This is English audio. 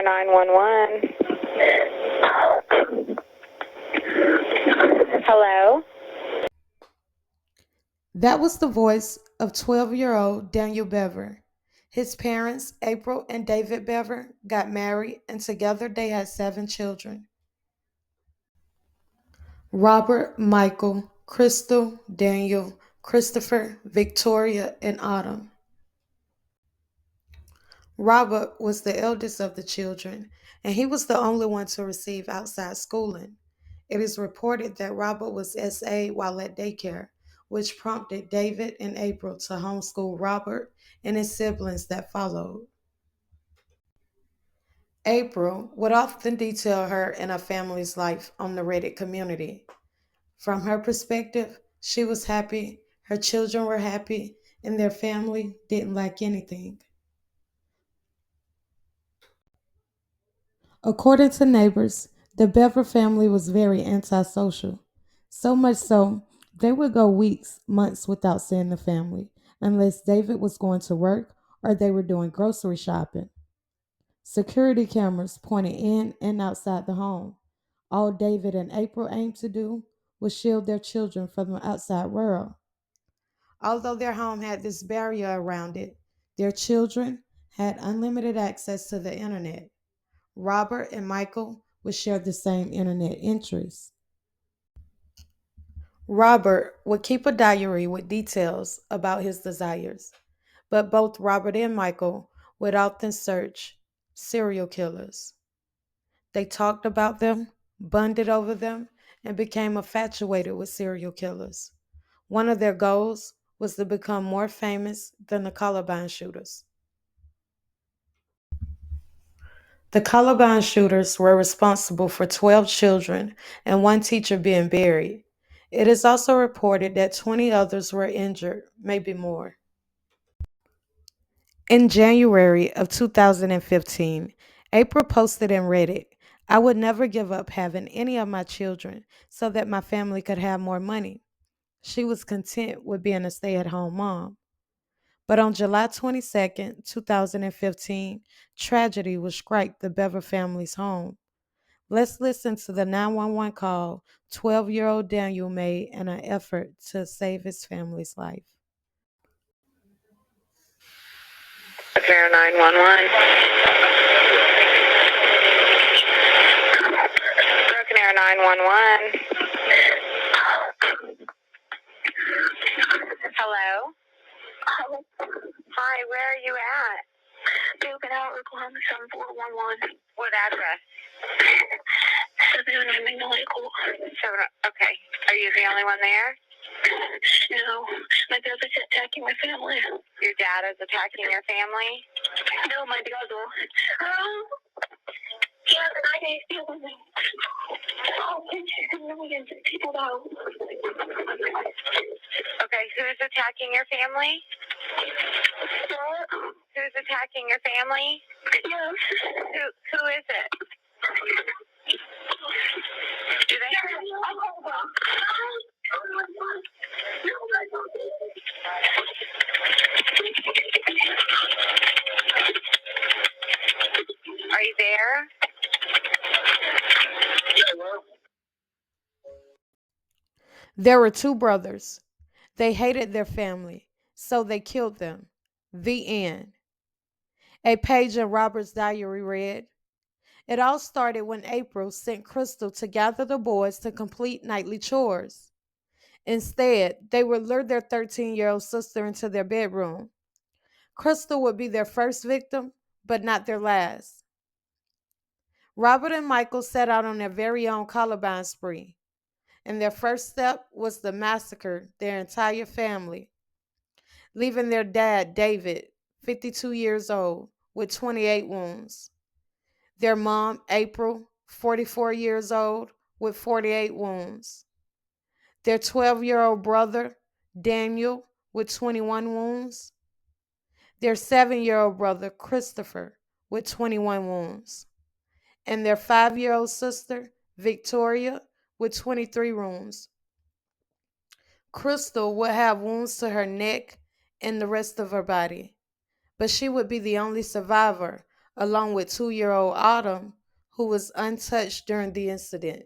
Air 911. Hello? That was the voice of 12-year-old Daniel Bever. His parents, April and David Bever, got married and together they had 7 children: Robert, Michael, Crystal, Daniel, Christopher, Victoria, and Autumn. Robert was the eldest of the children, and he was the only one to receive outside schooling. It is reported that Robert was SA while at daycare, which prompted David and April to homeschool Robert and his siblings that followed. April would often detail her and her family's life on the Reddit community. From her perspective, she was happy, her children were happy, and their family didn't lack anything. According to neighbors, the Bever family was very antisocial. So much so, they would go weeks, months without seeing the family, unless David was going to work or they were doing grocery shopping. Security cameras pointed in and outside the home. All David and April aimed to do was shield their children from the outside world. Although their home had this barrier around it, their children had unlimited access to the internet. Robert and Michael would share the same internet interests. Robert would keep a diary with details about his desires, but both Robert and Michael would often search serial killers. They talked about them, bonded over them, and became infatuated with serial killers. One of their goals was to become more famous than the Columbine shooters. The Columbine shooters were responsible for 12 children and one teacher being buried. It is also reported that 20 others were injured, maybe more. In January of 2015, April posted in Reddit, "I would never give up having any of my children so that my family could have more money." She was content with being a stay at home mom. But on July 22nd, 2015, tragedy would strike the Bever family's home. Let's listen to the 911 call 12-year-old Daniel made in an effort to save his family's life. Air 911. Broken Air 911. Hello? Hi, where are you at? Broken out, Oklahoma 7411. What address? 709 Magnolia Court. Okay. Are you the only one there? No. My brother's attacking my family. Your dad is attacking your family? No, my brother. He has an ID stealing me. Oh, millions of people out. Okay, who's attacking your family? What? Who's attacking your family? Yes. Who is it? Do they have... Are you there? There were 2 brothers. They hated their family, so they killed them. The end. A page in Robert's diary read, "It all started when April sent Crystal to gather the boys to complete nightly chores. Instead, they would lure their 13-year-old sister into their bedroom. Crystal would be their first victim, but not their last. Robert and Michael set out on their very own Columbine spree, and their first step was to massacre their entire family, leaving their dad, David, 52 years old, with 28 wounds. Their mom, April, 44 years old, with 48 wounds. Their 12-year-old brother, Daniel, with 21 wounds. Their 7-year-old brother, Christopher, with 21 wounds. And their 5-year-old sister, Victoria, with 23 wounds. Crystal would have wounds to her neck and the rest of her body, but she would be the only survivor along with 2-year-old Autumn, who was untouched during the incident.